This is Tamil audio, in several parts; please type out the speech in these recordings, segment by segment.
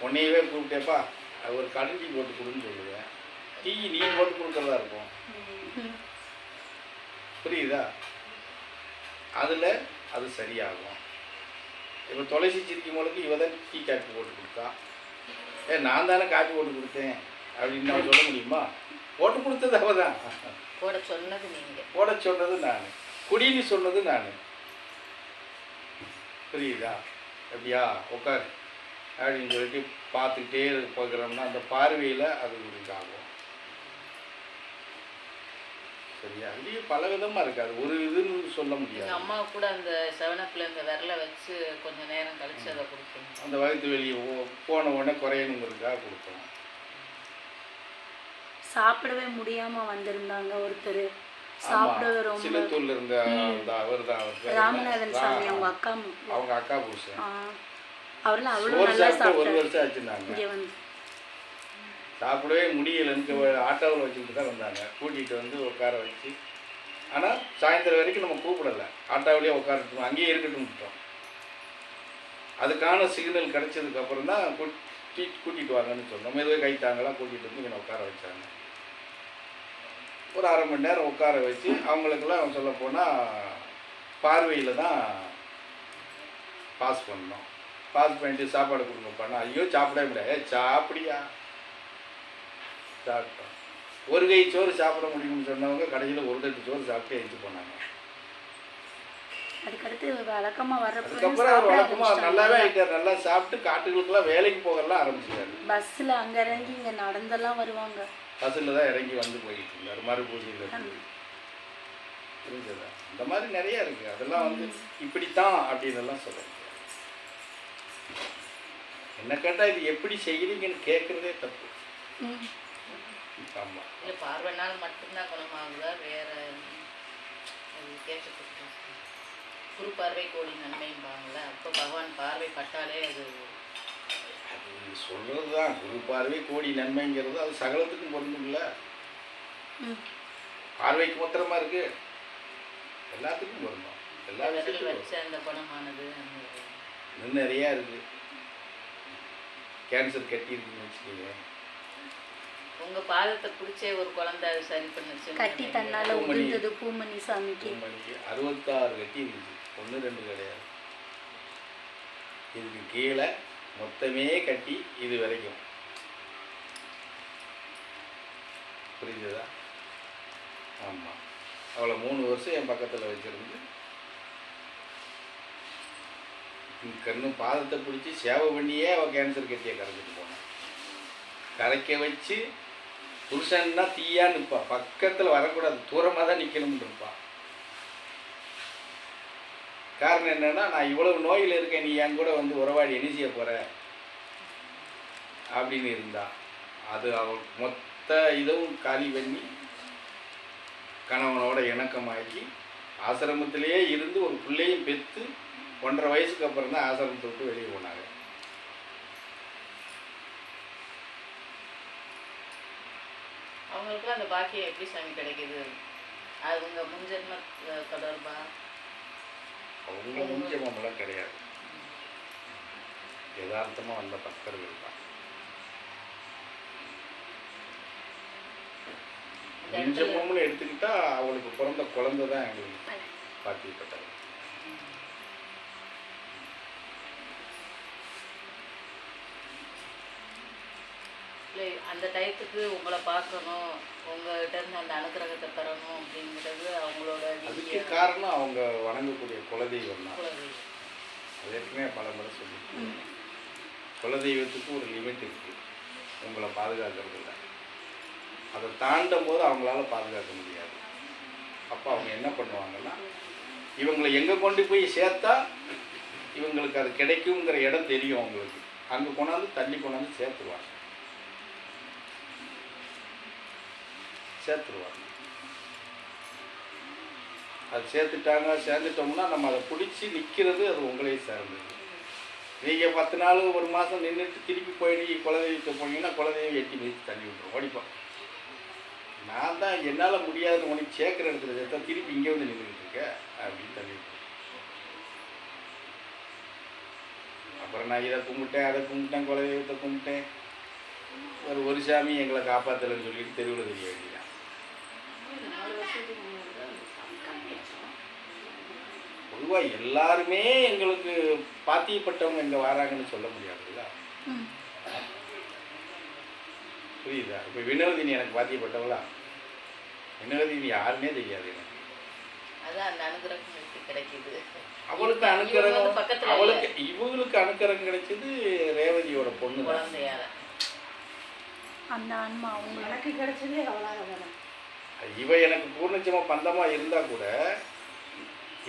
உன்னையவே கூப்பிட்டேப்பா ஒரு கடுஞ்சி போட்டு கொடுன்னு சொல்லுவேன். டீ நீ போட்டு கொடுக்குறதா இருக்கும். புரியுதா? அதில் அது சரியாகும். இப்போ துளசி சிரிக்கும் இவ தான் டீ காப்பி போட்டு கொடுத்தா. நான் தானே காப்பி போட்டு கொடுத்தேன் அப்படின்னு நான் சொல்ல முடியுமா? போட்டு கொடுத்தது அவ தான். போட சொன்னது நீங்கள், போட சொன்னது நான், குடின்னு சொன்னது நான். புரியுதா? அப்படியா உட்கார் அப்படின்னு சொல்லிட்டு பார்த்துக்கிட்டே பார்க்குறோம்னா அந்த பார்வையில் அது இதாகும். சரியா? இதுலேயே பல விதமாக இருக்காது, ஒரு இதுன்னு சொல்ல முடியாது. எங்கள் அம்மா கூட அந்த 7-Upல இந்த விரலை வச்சு கொஞ்சம் நேரம் கழிச்சு அதை கொடுப்போம். அந்த வயிற்று வெளியே போன உடனே குறையணுங்கிறதுக்காக கொடுப்போம். சாப்பிடவே முடியாமல் வந்திருந்தாங்க ஒருத்தர், சாப்பிடவே ரொம்ப. சிலத்தூர்ல இருந்த அவர் தான் ராமநாதன் சாமி, அவங்க அக்கா புருஷன். அவரெல்லாம் அவ்வளோ நல்லா சாப்பிட்டாரு. 1 வருஷம் ஆச்சுன்னாங்க. இங்கே வந்து சாப்பிடவே முடியலன்னு ஆட்டோவில் வச்சுக்கிட்டு தான் வந்தாங்க. கூட்டிகிட்டு வந்து உட்கார வச்சு, ஆனால் சாயந்தரம் வரைக்கும் நம்ம கூப்பிடலை, ஆட்டோவிலேயே உட்காரட்டும் அங்கேயே இருக்கட்டும். அதுக்கான சிக்னல் கிடைச்சதுக்கப்புறம் தான் கூட்டிகிட்டு வாங்கன்னு சொன்னோம். மெதுவே கைத்தாங்கலாம் கூட்டிகிட்டு வந்து இங்கே உட்கார வச்சாங்க. ஒரு 1/2 மணி நேரம் உட்கார வச்சு அவங்களுக்கெல்லாம் சொல்ல போனால் பார்வையில் தான் பாஸ் பண்ணோம். பாஸ் பண்ணிட்டு சாப்பாடு கொடுங்கப்பானா, ஐயோ சாப்பிடவே முடியாது. சாப்பிடியா சாப்பிட்டோம். ஒரு கை சோறு சாப்பிட முடியும்னு சொன்னவங்க கடைசியில் ஒரு தட்டு சோறு சாப்பிட்டு எழுந்து போனாங்க. அதுக்கப்புறம் வழக்கமாக நல்லாவே ஆகிட்டார். நல்லா சாப்பிட்டு காட்டுகளுக்கெல்லாம் வேலைக்கு போகலாம் ஆரம்பிச்சிட்டாரு. பஸ்ஸில் அங்கே இறங்கி இங்கே நடந்தெல்லாம் வருவாங்க. பஸ்ஸில் தான் இறங்கி வந்து போய்கிட்டு இருந்தார் மறுபூஜையில். புரிஞ்சதா? இந்த மாதிரி நிறைய இருக்குது. அதெல்லாம் வந்து இப்படித்தான் அப்படின்னு எல்லாம் சொல்ல முடியாது. என்ன கேட்டால் இது எப்படி செய்கிறீங்கன்னு கேட்குறதே தப்பு. ஆமாம், இல்லை பார்வைனால் மட்டும்தான் குணமாகுதா? வேறு கேட்கப்பட்டு குரு பார்வை கோடி நன்மைம்பாங்கள. அப்போ பகவான் பார்வை பட்டாலே அது சொல்கிறது தான். குரு பார்வை கோடி நன்மைங்கிறது அது சகலத்துக்கும் பொருந்தும்ல. பார்வைக்கு மாத்திரமா இருக்கு, எல்லாத்துக்கும் பொருந்தும். எல்லா வச்சு அந்த குணமானது இன்னும் நிறையா இருக்கு. கேன்சர் கட்டி இருக்குன்னு வச்சுக்கோங்க, உங்க பாதத்தை பிடிச்சே ஒரு குழந்தை சரி பண்ணுச்சு. கட்டி தன்னால உதிர்ந்தது பூமணி சாமிக்கு. 66 கட்டி இருந்துச்சு, 1 2 கிடையாது. இதுக்கு கீழே மொத்தமே கட்டி இது வரைக்கும். புரிஞ்சதா? ஆமாம், அவளை 3 வருஷம் என் பக்கத்தில் வச்சிருந்து கண்ணும் பாதத்தை பிடிச்சி சேவை பண்ணியே அவள் கேன்சர் கட்டியை கரைச்சிட்டு போனான். கரைக்க வச்சு புருஷன்னா தீயா நிற்பான், பக்கத்தில் வரக்கூடாது, தூரமாக தான் நிற்கணும்னு இருப்பான். காரணம் என்னன்னா, நான் இவ்வளவு நோயில் இருக்கேன், நீ என் கூட வந்து உறவாடி என்ன செய்ய போற அப்படின்னு இருந்தா. அது அவள் மொத்த இதுவும் காலி பண்ணி கணவனோட இணக்கமாக்கி ஆசிரமத்திலேயே இருந்து ஒரு பிள்ளையும் பெற்று 1.5 வயசுக்கு அப்புறம் தான் ஆசிரமத்தை விட்டு வெளியே போனாங்க. அவங்களுக்குலாம் அந்த பாக்கியம் எப்படி சாமி கிடைக்குது? அவங்க முன்ஜென்ம தொடர்பா? அவங்க முன்ஜென்மம்லாம் கிடையாது, யதார்த்தமாக வந்த பக்தர்கள் தான். முன்ஜென்மம்னு எடுத்துக்கிட்டா அவளுக்கு பிறந்த குழந்தை தான் எங்களுக்கு பாக்கியப்பட்டது. அந்த டயத்துக்கு உங்களை பார்க்கணும், உங்ககிட்ட இருந்து அந்த அனுகிரகத்தை பெறணும் அப்படிங்கிறது அவங்களோட. அதுக்கு காரணம் அவங்க வணங்கக்கூடிய குலதெய்வம் தான். அதற்குமே பல முறை சொல்லி, குலதெய்வத்துக்கு ஒரு லிமிட் இருக்குது உங்களை பாதுகாக்கிறதுல. அதை தாண்டும் போது அவங்களால பாதுகாக்க முடியாது. அப்போ அவங்க என்ன பண்ணுவாங்கன்னா, இவங்களை எங்கே கொண்டு போய் சேர்த்தா இவங்களுக்கு அது கிடைக்குங்கிற இடம் தெரியும் அவங்களுக்கு, அங்கே கொண்டாந்து தள்ளி கொண்டாந்து சேர்த்துருவாங்க. அது சேர்ந்துட்டோம்னா நம்ம அதை பிடிச்சி நிற்கிறது அது உங்களே சேர்ந்தது. நீங்கள் 10 நாள் 1 மாதம் நின்றுட்டு திருப்பி போயிட்டு குலதெய்வத்தை போனீங்கன்னா குலதெய்வம் எட்டி மிதித்து தள்ளி விட்டுரும், ஓடிப்போம். நான் தான் என்னால் முடியாதுன்னு உனக்கு சேர்க்குற இடத்துல சேர்த்தா திருப்பி இங்கே வந்து நின்றுக்கிட்டு இருக்க அப்படின்னு தள்ளி விட்டுரும். அப்புறம் நான் இதை கும்பிட்டேன், அதை கும்பிட்டேன், குலதெய்வத்தை கும்பிட்டேன். ஒரு சாமி எங்களை காப்பாற்றலைன்னு சொல்லிட்டு தெருவில் தெரிய வேண்டியதான். 4 வருஷத்துக்கு முன்னாடி தான் அந்த சாமி காமிச்சோம். பொதுவாக எல்லாருமே எங்களுக்கு பாத்தியப்பட்டவங்க இங்கே வராங்கன்னு சொல்ல முடியாதுல்ல. ம். புரியுதா? இப்போ வினோதினி எனக்கு பாத்தியப்பட்டவளா? வினோதினி யாருன்னே தெரியாது எனக்கு. அதான் அந்த அனுகிரகம் எப்படி கிடைக்குது. அவளுக்கு இவங்க அனுக்கிரகம், வந்து பக்கத்துல அவளுக்கு இவங்களுக்கு அனுக்கிரகம் கிடைச்சது ரேவதியோட பொண்ணு தான். குழந்தையால அந்த ஆன்மா அவங்க எனக்கு கிடைச்சதே அவளாக தானே. இவ எனக்கு பூர்ணச்சமாக பந்தமாக இருந்தால் கூட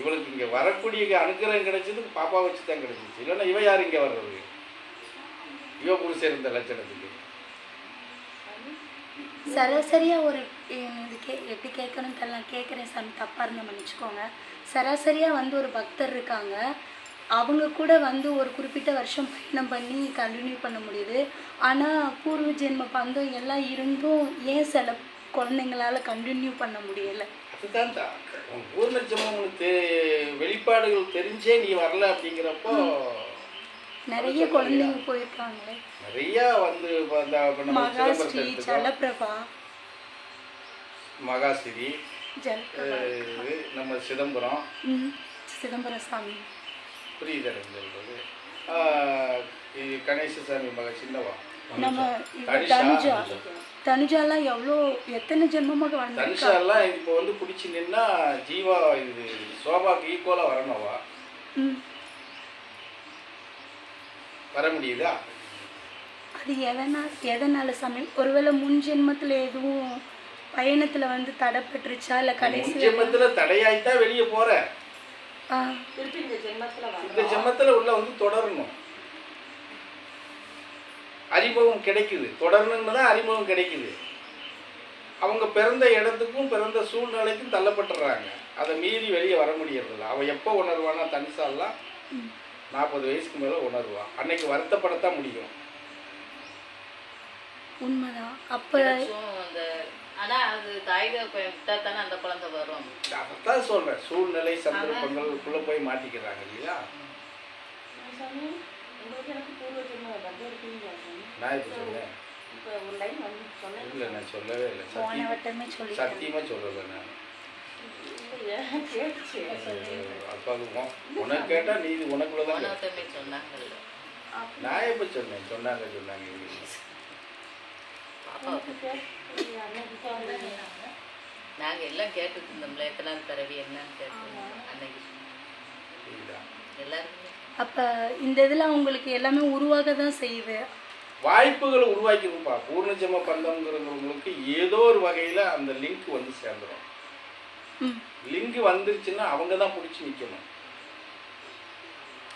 இவளுக்கு இங்கே வரக்கூடிய அனுக்கிரகம் கிடைச்சது பாப்பா வச்சு தான் கிடைச்சிச்சு. இல்லைன்னா இவ யார் இங்கே வர்றது? இவ புருஷன் இருந்த லட்சணத்துக்கு. சராசரியாக ஒரு இது எப்படி கேட்கணும்னு தெரியல, கேட்குறேன் சாமி, தப்பாக இருந்தால் மன்னிச்சுக்கோங்க. சராசரியாக வந்து ஒரு பக்தர் இருக்காங்க, அவங்க கூட வந்து ஒரு குறிப்பிட்ட வருஷம் பயணம் பண்ணி கண்டினியூ பண்ண முடியுது. ஆனால் பூர்வ ஜென்ம பந்தம் எல்லாம் இருந்தும் ஏன் சில குழந்தைங்களால கண்டினியூ பண்ண முடியலை? அதுதான் தான் உன் பூர்ணச்சமாக உனக்கு வெளிப்பாடுகள் தெரிஞ்சே நீ வரல அப்படிங்கிறப்போ நிறைய குழந்தைங்க போயிருக்காங்களே. நிறையா வந்து மகாஸ்ரீ, ஜலப்பிரபா, மகாஸ்ரீ, ஜலப்பிரபா, நம்ம சிதம்பரம், சிதம்பரம் சாமி, புரியுதா சொல்றது, கணேசசாமி மக சின்னவா, நம்ம தனுஜா, தனுஜாலாம் எவ்வளோ எத்தனை ஜென்மமாக வாழ்ந்தாங்க. தனுஷாலாம் இப்போ வந்து பிடிச்சி நின்னா ஜீவா இது சோபாக்கு ஈக்குவலாக வரணுவா. வர முடியுதா? அது எதனால சாமி? ஒருவேளை முன் ஜென்மத்தில் எதுவும் பயணத்தில் வந்து தடைப்பட்டுருச்சா இல்லை கடைசி ஜென்மத்தில் தடையாயிட்டா வெளியே போற, திருப்பி இந்த ஜென்மத்துல இந்த ஜென்மத்தில் உள்ள வந்து தொடரணும். அறிமுகம் கிடைக்குது, தொடரணுன்னு தான் அறிமுகம் கிடைக்குது. அவங்க பிறந்த இடத்துக்கும் பிறந்த சூழ்நிலைக்கும் தள்ளப்பட்டுறாங்க. அதை மீறி வெளியே வர முடியறதில்ல. அவன் எப்போ உணர்வானா? தனுசாலாம் 40 வயசுக்கு மேலே உணர்வான். அன்னைக்கு வருத்தப்படத்தான் முடியும். உண்மைதான். அப்போ அந்த ஆனா அது தாய்க விட்டா தானே அந்த குழந்தை வரும். அதைத்தான் சொல்றேன், சூழ்நிலை சந்தர்ப்பங்களுக்குள்ள போய் மாட்டிக்கிறாங்க இல்லையா? சாமி, உங்களுக்கு எனக்கு பூர்வ ஜென்ம பந்தம் இருக்குன்னு நான் இப்போ சொன்னேன். இப்போ ஒரு லைன் வந்து சொன்னேன். இல்லை, நான் சொல்லவே இல்லை. போன வட்டமே சொல்லி சத்தியமாக சொல்லலை நான். கேட்டுச்சு. அப்பாவுக்கு உனக்கு கேட்டால் நீ இது உனக்குள்ளதான். போனவட்டமே சொன்னாங்கல்ல. நான் எப்போ சொன்னேன்? சொன்னாங்க நாங்க எல்லாம் கேட்டுட்டு இருந்தோம்ல, எத்தனாவது பிறவி என்னன்னு கேட்டு அன்னைக்கு எல்லாருமே. அப்போ இந்த இதில் அவங்களுக்கு எல்லாமே உருவாக தான் செய்யுது. வாய்ப்புகளை உருவாக்கிருப்பா. பூர்ணஜென்ம பந்தம்ங்கிறவங்களுக்கு ஏதோ ஒரு வகையில் அந்த லிங்க் வந்து சேர்ந்துடும். லிங்க் வந்துருச்சுன்னா அவங்க தான் பிடிச்சி நிற்கணும்.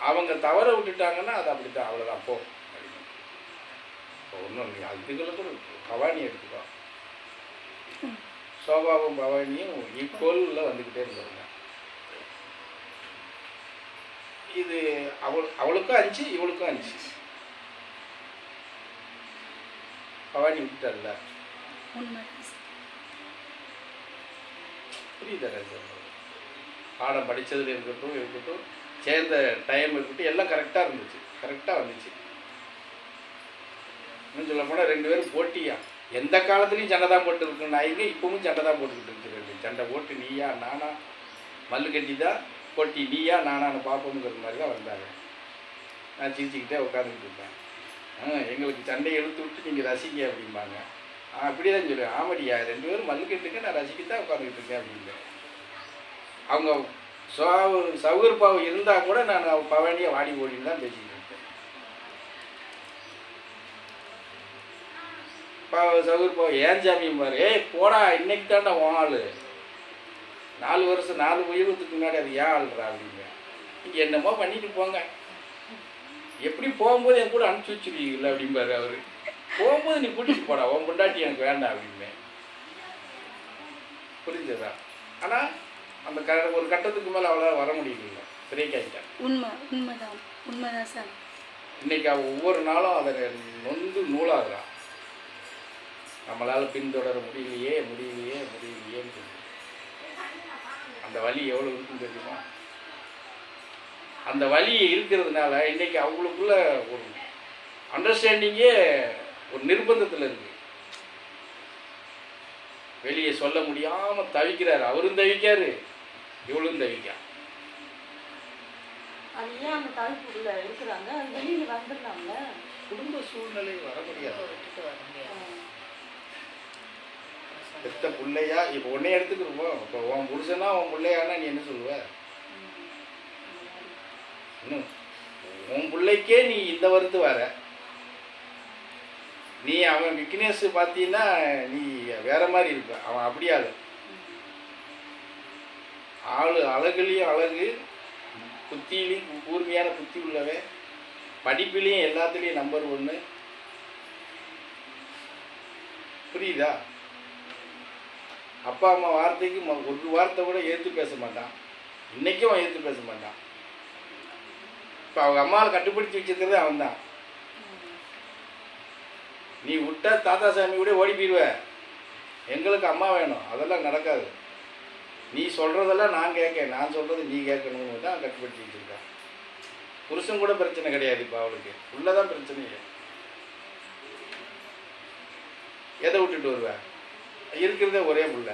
அவங்க தவற விட்டுட்டாங்கன்னா அது அப்படித்தான், அவ்வளோதான் போ. ஒன்றும் இல்லை, அதுக்குள்ள கூட பவானி எடுத்துக்கோ. சோபாவும் பவானியும் ஈக்குவலில் வந்துக்கிட்டே இருப்பாங்க. இது அவளுக்கும் 5, இவளுக்கும் 5. பவானி விட்டுட்டல்ல. புரியுதா? பாடம் படித்ததில் இருக்கட்டும், சேர்ந்த டைம் இருக்கட்டும், எல்லாம் கரெக்டாக இருந்துச்சு, கரெக்டாக வந்துச்சு. இன்னும் சொல்ல போனால் 2 பேரும் போட்டியா. எந்த காலத்துலையும் சண்டை தான் போட்டு இருக்கு. நாய்ங்க இப்பவும் சண்டை தான் போட்டுக்கிட்டு இருக்கு. சண்டை போட்டு நீயா நானா, மல்லு கட்டி தான் போட்டி நீயா நானான்னு பார்ப்போங்கிற மாதிரி தான் வந்தாங்க. நான் சிரிச்சுக்கிட்டே உட்காந்துக்கிட்டு இருப்பேன். எங்களுக்கு சண்டையை எடுத்து விட்டு நீங்கள் ரசிங்க அப்படிம்பாங்க. அப்படி தான் சொல்லுவேன். ஆமடியா, 2 பேரும் மல்லு கட்டுங்க, நான் ரசிக்கத்தான் உட்காந்துக்கிட்டு இருக்கேன் அப்படின்பேன். அவங்க சௌகர்பாவு இருந்தால் கூட நான் பவானியை வாடி ஓடின்னு தான் பேசிக்கிட்டு இருக்கேன். சௌகர்பாவு ஏன் ஜாமியும் பாரு, போடா இன்னைக்கு தாண்டா ஆள், 4 வருஷம் 4 உயிரத்துக்கு முன்னாடி அது ஏன் ஆள்றா அப்படிங்க. நீங்கள் என்னமோ பண்ணிட்டு போங்க, எப்படி போகும்போது என் கூட அனுப்பிச்சி வச்சுருவீங்களா அப்படிம்பாரு அவர். போகும்போது நீ கூட்டிகிட்டு போடா, உன் பொண்டாட்டி எனக்கு வேண்டாம் அப்படிமே. புரிஞ்சதா? ஆனால் அந்த ஒரு கட்டத்துக்கு மேலே அவளால் வர முடியல, பிரேக் ஆகிட்டான். உண்மைதான் சார். இன்னைக்கு அவள் ஒவ்வொரு நாளும் அதை நொந்து நூலாகிறான். நம்மளால் பின்தொடர முடியலையேன்னு சொல்லி அந்த வலி எவ்வளோ இருக்குன்னு தெரியுமா? அந்த வலி இருக்கிறதுனால இன்றைக்கி அவங்களுக்குள்ள ஒரு அண்டர்ஸ்டாண்டிங்கே ஒரு நிர்பந்தத்தில் இருக்குது. வெளியே சொல்ல முடியாமல் தவிக்கிறாரு. அவரும் தவிக்காரு, இவளும் தவிக்கா. அது ஏன் அந்த தவிப்புக்குள்ள இருக்கிறாங்க? அது வெளியில வந்துடலாம்ல. குடும்ப சூழ்நிலை வர முடியாது. விட்டுட்டு வர முடியாது. பெத்த பிள்ளையா இப்போ உன்னைய எடுத்துக்கிருப்போம். இப்போ உன் புருஷனா உன் பிள்ளையானா நீ என்ன சொல்லுவ? இன்னும் உன் பிள்ளைக்கே நீ இந்த வருத்து வர. நீ அவன் விக்னேஷ் பார்த்தீங்கன்னா நீ வேற மாதிரி இருப்ப. அவன் அப்படியாது. ஆளு அழகுலேயும் அழகு, புத்தியிலையும் கூர்மையான புத்தி உள்ளவன், படிப்பிலையும் எல்லாத்துலேயும் நம்பர் 1. புரியுதா? அப்பா அம்மா வார்த்தைக்கு ஒரு வார்த்தை கூட எதிர்த்து பேச மாட்டான். இன்றைக்கும் அவன் எதிர்த்து பேச மாட்டான். இப்போ அவங்க அம்மாவை கட்டுப்படுத்தி வச்சிருக்கிறது அவன் தான். நீ விட்டா தாத்தா சாமி கூட ஓடி போயிடுவ. எங்களுக்கு அம்மா வேணும், அதெல்லாம் நடக்காது. நீ சொல்கிறதெல்லாம் நான் கேட்க, நான் சொல்கிறது நீ கேட்கணும்னு தான் கட்டுப்படுத்தி வச்சுருக்கான். புருஷன் கூட பிரச்சனை கிடையாது. இப்போ அவளுக்கு உள்ளதான் பிரச்சனையே. எதை விட்டுட்டு வருவேன்? இருக்கிறதே ஒரே புள்ள.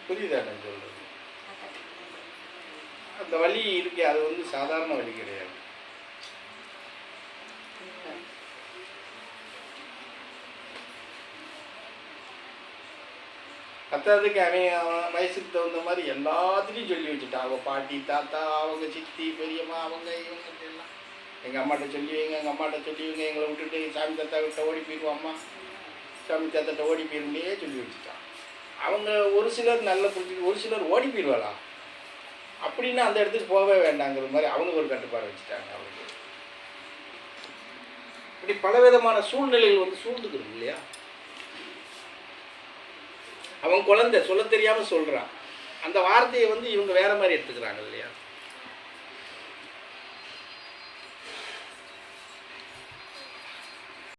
புரியுதா நான் சொல்கிறது? அந்த வலி இருக்கே, அது வந்து சாதாரண வலி கிடையாது. பத்தாவதுக்கு அவன் வயசுக்கு தகுந்த மாதிரி எல்லாத்துலேயும் சொல்லி வச்சுட்டான். அவங்க பாட்டி தாத்தா, அவங்க சித்தி பெரியம்மா, அவங்க இவங்க எல்லாம் எங்கள் அம்மாட்ட சொல்லி வைங்க, எங்கள் அம்மாட்ட சொல்லி வைங்க, எங்களை விட்டுட்டு சாமி தாத்தா கிட்ட ஓடி போயிடுவோம், அம்மா சாமி தாத்தாட்ட ஓடி போயிருந்தே சொல்லி வச்சுட்டான். அவங்க ஒரு சிலர் நல்ல புரிஞ்சுட்டு, ஒரு சிலர் ஓடி போயிடுவாளா அப்படின்னா அந்த இடத்துக்கு போகவே வேண்டாங்கிற மாதிரி அவங்க ஒரு கட்டுப்பாடு வச்சுட்டாங்க. அவங்களுக்கு இப்படி பலவிதமான சூழ்நிலைகள் வந்து சூழ்ந்துக்கிறது இல்லையா? அவன் குழந்தை சொல்ல தெரியாமல் சொல்கிறான். அந்த வார்த்தையை வந்து இவங்க வேற மாதிரி எடுத்துக்கிறாங்க இல்லையா?